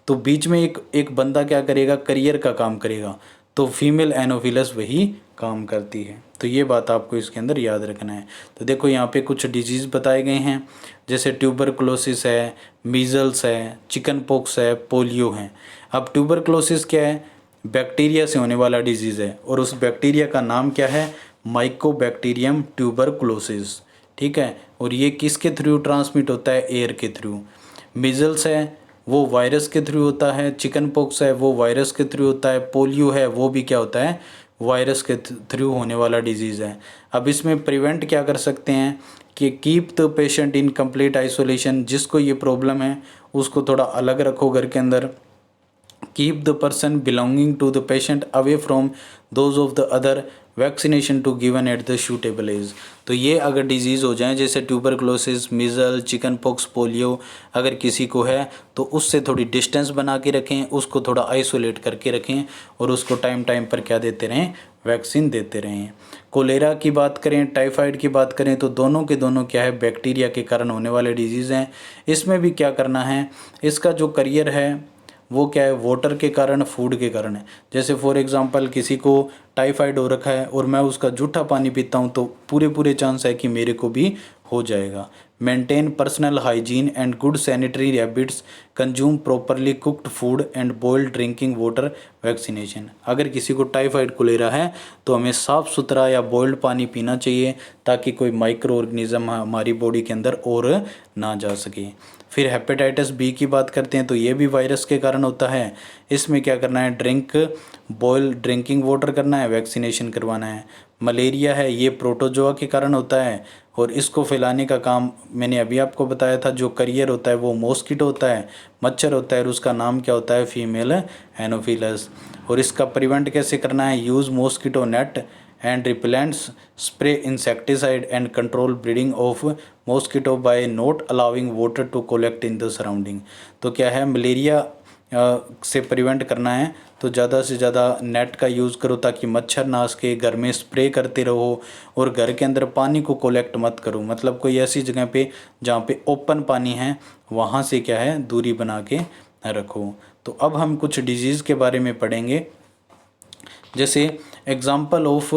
A: तो बीच में एक बंदा क्या करेगा, करियर का काम करेगा। तो फीमेल एनोफिलस वही काम करती है। तो ये बात आपको इसके अंदर याद रखना है। तो देखो यहाँ पे कुछ डिजीज़ बताए गए हैं, जैसे ट्यूबरकुलोसिस है, मीज़ल्स है, चिकन पॉक्स है, पोलियो है। अब ट्यूबरकुलोसिस क्या है, बैक्टीरिया से होने वाला डिजीज़ है, और उस बैक्टीरिया का नाम क्या है, माइकोबैक्टीरियम ट्यूबरकुलोसिस। ठीक है, और ये किसके थ्रू ट्रांसमिट होता है, एयर के थ्रू। मीज़ल्स है वो वायरस के थ्रू होता है, चिकन पॉक्स है वो वायरस के थ्रू होता है, पोलियो है वो भी क्या होता है, वायरस के थ्रू होने वाला डिजीज़ है। अब इसमें प्रिवेंट क्या कर सकते हैं कि keep the patient in complete isolation. जिसको ये प्रॉब्लम है उसको थोड़ा अलग रखो घर के अंदर। Keep the person belonging to the patient away from those of the other, vaccination to given at the suitable age. तो ये अगर डिजीज़ हो जाए जैसे tuberculosis, measle, chicken pox, polio अगर किसी को है तो उससे थोड़ी डिस्टेंस बना के रखें, उसको थोड़ा आइसोलेट करके रखें, और उसको टाइम टाइम पर क्या देते रहें, वैक्सीन देते रहें। कोलेरा की बात करें, टाइफाइड की बात करें, तो दोनों के दोनों क्या है, बैक्टीरिया के कारण होने वाले डिजीज़ हैं। इसमें भी क्या करना है, इसका जो करियर है वो क्या है, वाटर के कारण, फूड के कारण है। जैसे फॉर एग्जांपल किसी को टाइफाइड हो रखा है और मैं उसका जूठा पानी पीता हूँ तो पूरे चांस है कि मेरे को भी हो जाएगा। Maintain personal hygiene and good sanitary habits, consume properly cooked food and boiled drinking water, vaccination. अगर किसी को टाइफाइड कोलेरा है तो हमें साफ़ सुथरा या बॉइल्ड पानी पीना चाहिए ताकि कोई माइक्रो ऑर्गेनिज्म हमारी बॉडी के अंदर और ना जा सके। फिर हेपेटाइटिस बी की बात करते हैं तो ये भी वायरस के कारण होता है। इसमें क्या करना है, बॉयल ड्रिंकिंग वाटर करना है, वैक्सीनेशन करवाना है। मलेरिया है ये प्रोटोजोआ के कारण होता है, और इसको फैलाने का काम मैंने अभी आपको बताया था, जो करियर होता है वो मॉस्किटो होता है, मच्छर होता है, और उसका नाम क्या होता है, फीमेल एनोफिलस। और इसका प्रिवेंट कैसे करना है, use mosquito net and repellents, spray insecticide and control breeding of mosquito by not allowing water to collect in the surrounding। तो क्या है, मलेरिया से प्रिवेंट करना है तो ज़्यादा से ज़्यादा नेट का यूज़ करो ताकि मच्छर ना सके, घर में स्प्रे करते रहो, और घर के अंदर पानी को कलेक्ट मत करो। मतलब कोई ऐसी जगह पे जहाँ पे ओपन पानी है वहाँ से क्या है, दूरी बना के रखो। तो अब हम कुछ डिजीज़ के बारे में पढ़ेंगे, जैसे एग्जाम्पल ऑफ,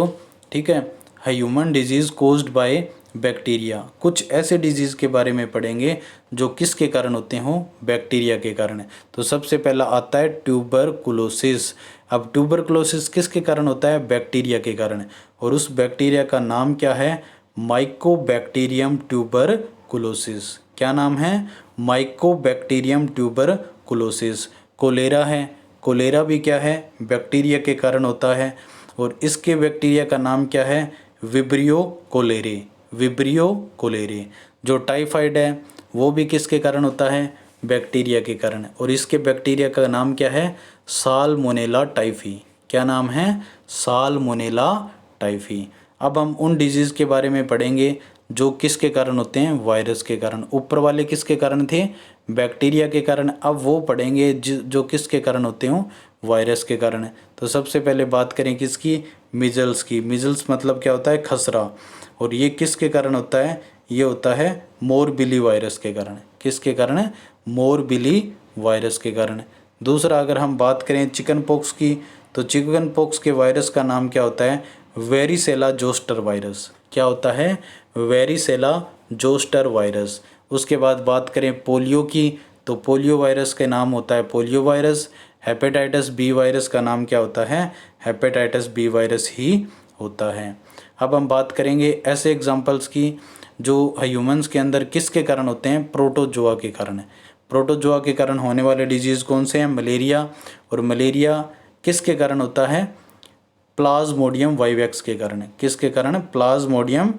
A: ठीक है, human disease caused by bacteria. कुछ ऐसे डिजीज़ के बारे में पढ़ेंगे जो किसके कारण होते हों, बैक्टीरिया के कारण। तो सबसे पहला आता है ट्यूबरकुलोसिस। अब ट्यूबरकुलोसिस किसके कारण होता है, बैक्टीरिया के कारण, और उस बैक्टीरिया का नाम क्या है, माइकोबैक्टीरियम ट्यूबरकुलोसिस। क्या नाम है, माइकोबैक्टीरियम ट्यूबरकुलोसिस। कोलेरा है, कोलेरा भी क्या है, बैक्टीरिया के कारण होता है, और इसके बैक्टीरिया का नाम क्या है, विब्रियो कोलेरे, विब्रियो कोलेरे। जो टाइफाइड है वो भी किसके कारण होता है, बैक्टीरिया के कारण, और इसके बैक्टीरिया का नाम क्या है, साल्मोनेला टाइफी। क्या नाम है, साल्मोनेला टाइफी। अब हम उन डिजीज़ के बारे में पढ़ेंगे जो किसके कारण होते हैं, वायरस के कारण। ऊपर वाले किसके कारण थे, बैक्टीरिया के कारण। अब वो पढ़ेंगे जो किसके कारण होते हों, वायरस के कारण। तो सबसे पहले बात करें किसकी, मीजल्स की। मीजल्स मतलब क्या होता है, खसरा, और ये किसके कारण होता है, ये होता है मोरबिली वायरस के कारण। किसके कारण, मोरबिली वायरस के कारण। दूसरा अगर हम बात करें चिकन पॉक्स की, तो चिकन पॉक्स के वायरस का नाम क्या होता है, वेरिसेला जोस्टर वायरस। क्या होता है, वेरिसेला जोस्टर वायरस। उसके बाद बात करें पोलियो की, तो पोलियो वायरस का नाम होता है polio virus. Hepatitis B virus का नाम क्या होता है? हेपेटाइटिस बी वायरस ही होता है। अब हम बात करेंगे ऐसे एग्जांपल्स की जो ह्यूमंस के अंदर किसके कारण होते हैं? प्रोटोजोआ के कारण। प्रोटोजोआ के कारण होने वाले डिजीज़ कौन से हैं? मलेरिया। और मलेरिया किसके कारण होता है? प्लाज्मोडियम वाइवेक्स के कारण। किसके कारण? प्लाज्मोडियम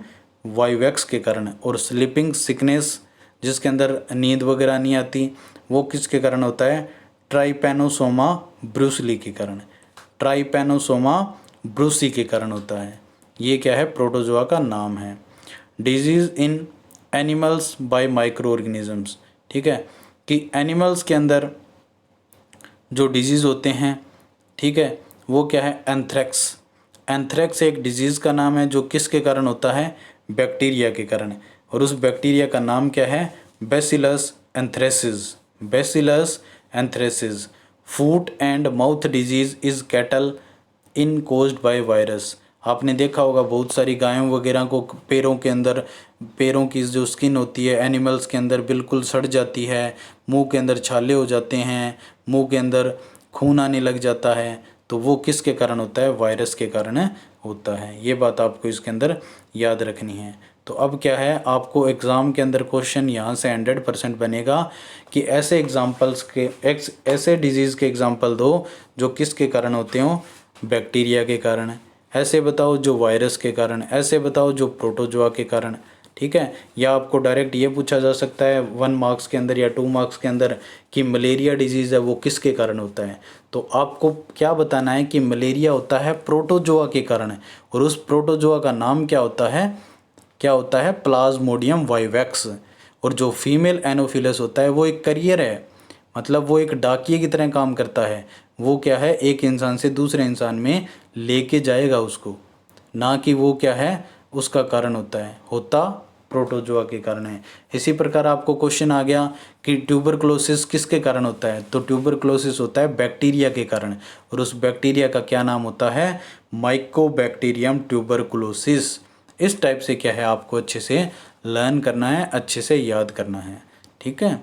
A: वाइवेक्स के कारण। और स्लीपिंग सिकनेस जिसके अंदर नींद वगैरह नहीं आती, वो किसके कारण होता है? ट्राइपैनोसोमा ब्रूसली के कारण। ट्राइपैनोसोमा ब्रूसी के कारण होता है। ये क्या है? प्रोटोजोआ का नाम है। Disease in animals bye micro organisms, ठीक है, कि एनिमल्स के अंदर जो डिजीज़ होते हैं, ठीक है, वो क्या है? एंथ्रेक्स। एंथ्रेक्स एक डिजीज़ का नाम है जो किसके कारण होता है? बैक्टीरिया के कारण। और उस बैक्टीरिया का नाम क्या है? Bacillus anthracis. Bacillus anthracis. Foot and mouth disease is cattle in caused by virus. आपने देखा होगा बहुत सारी गायों वगैरह को पैरों के अंदर, पैरों की जो स्किन होती है एनिमल्स के अंदर बिल्कुल सड़ जाती है, मुंह के अंदर छाले हो जाते हैं, मुंह के अंदर खून आने लग जाता है, तो वो किसके कारण होता है? वायरस के कारण होता है। ये बात आपको इसके अंदर याद रखनी है। तो अब क्या है, आपको एग्ज़ाम के अंदर क्वेश्चन यहाँ से 100% बनेगा कि ऐसे एग्जाम्पल्स के ऐसे डिजीज़ के एग्जाम्पल दो जो किसके कारण होते हो? बैक्टीरिया के कारण। ऐसे बताओ जो वायरस के कारण। ऐसे बताओ जो प्रोटोजोआ के कारण, ठीक है। या आपको डायरेक्ट ये पूछा जा सकता है 1 मार्क्स के अंदर या 2 मार्क्स के अंदर कि मलेरिया डिजीज़ है वो किसके कारण होता है। तो आपको क्या बताना है कि मलेरिया होता है प्रोटोजोआ के कारण, और उस प्रोटोजोआ का नाम क्या होता है? क्या होता है? Plasmodium vivax. और जो फीमेल एनोफिलस होता है वो एक करियर है, मतलब वो एक डाकिये की तरह काम करता है। वो क्या है? एक इंसान से दूसरे इंसान में लेके जाएगा उसको, ना कि वो क्या है? उसका कारण होता है। होता प्रोटोजोआ के कारण है। इसी प्रकार आपको क्वेश्चन आ गया कि ट्यूबरक्लोसिस किसके कारण होता है? तो ट्यूबरक्लोसिस होता है बैक्टीरिया के कारण, और उस बैक्टीरिया का क्या नाम होता है? Mycobacterium tuberculosis. इस टाइप से क्या है, आपको अच्छे से लर्न करना है, अच्छे से याद करना है, ठीक है।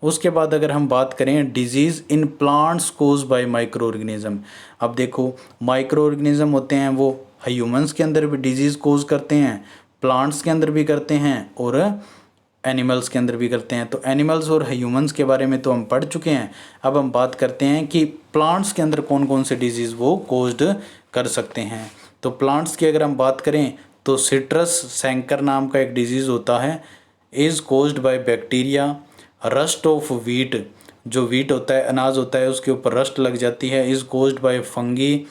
A: उसके बाद अगर हम बात करें disease in plants cause by micro organism. अब देखो माइक्रो ऑर्गेनिज्म होते हैं वो ह्यूमंस के अंदर भी डिजीज़ कोज करते हैं, प्लांट्स के अंदर भी करते हैं, और एनिमल्स के अंदर भी करते हैं। तो एनिमल्स और ह्यूमंस के बारे में तो हम पढ़ चुके हैं। अब हम बात करते हैं कि प्लांट्स के अंदर कौन कौन से डिजीज़ वो कोज्ड कर सकते हैं। तो प्लांट्स की अगर हम बात करें तो सिट्रस सैंकर नाम का एक डिजीज़ होता है, is caused by bacteria. Rust of wheat, जो व्हीट होता है, अनाज होता है, उसके ऊपर रस्ट लग जाती है, is caused by fungi.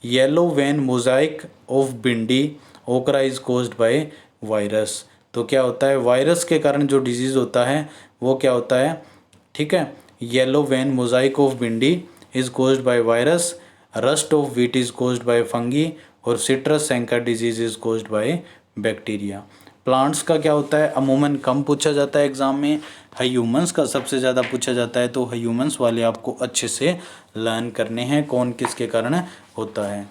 A: Yellow vein mosaic of भिंडी ओकरा इज़ कोज्ड बाय वायरस। तो क्या होता है? वायरस के कारण जो डिजीज़ होता है वो क्या होता है, ठीक है। येलो वेन मोजाइक ऑफ भिंडी is caused by virus, rust of wheat is caused by fungi, और citrus canker disease is caused by bacteria. Plants का क्या होता है? अमूमन कम पूछा जाता है एग्ज़ाम में, ह्यूमंस का सबसे ज़्यादा पूछा जाता है। तो ह्यूमंस वाले आपको अच्छे से लर्न करने हैं कौन किसके कारण होता है,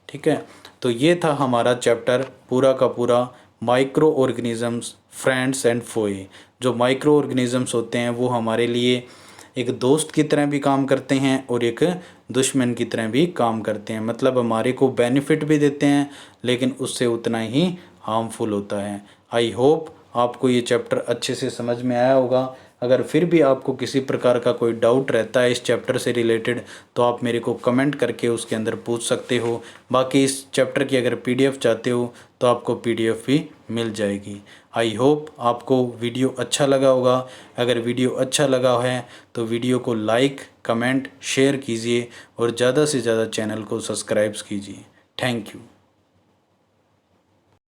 A: ठीक है। तो ये था हमारा चैप्टर पूरा का पूरा माइक्रो ऑर्गेनिजम्स फ्रेंड्स एंड फोए। जो माइक्रो ऑर्गेनिजम्स होते हैं वो हमारे लिए एक दोस्त की तरह भी काम करते हैं और एक दुश्मन की तरह भी काम करते हैं। मतलब हमारे को बेनिफिट भी देते हैं लेकिन उससे उतना ही हार्मफुल होता है। आई होप आपको ये चैप्टर अच्छे से समझ में आया होगा। अगर फिर भी आपको किसी प्रकार का कोई डाउट रहता है इस चैप्टर से रिलेटेड तो आप मेरे को कमेंट करके उसके अंदर पूछ सकते हो। बाकी इस चैप्टर की अगर पीडीएफ चाहते हो तो आपको पीडीएफ भी मिल जाएगी। आई होप आपको वीडियो अच्छा लगा होगा। अगर वीडियो अच्छा लगा है तो वीडियो को लाइक, कमेंट, शेयर कीजिए और ज़्यादा से ज़्यादा चैनल को सब्सक्राइब कीजिए। Thank you.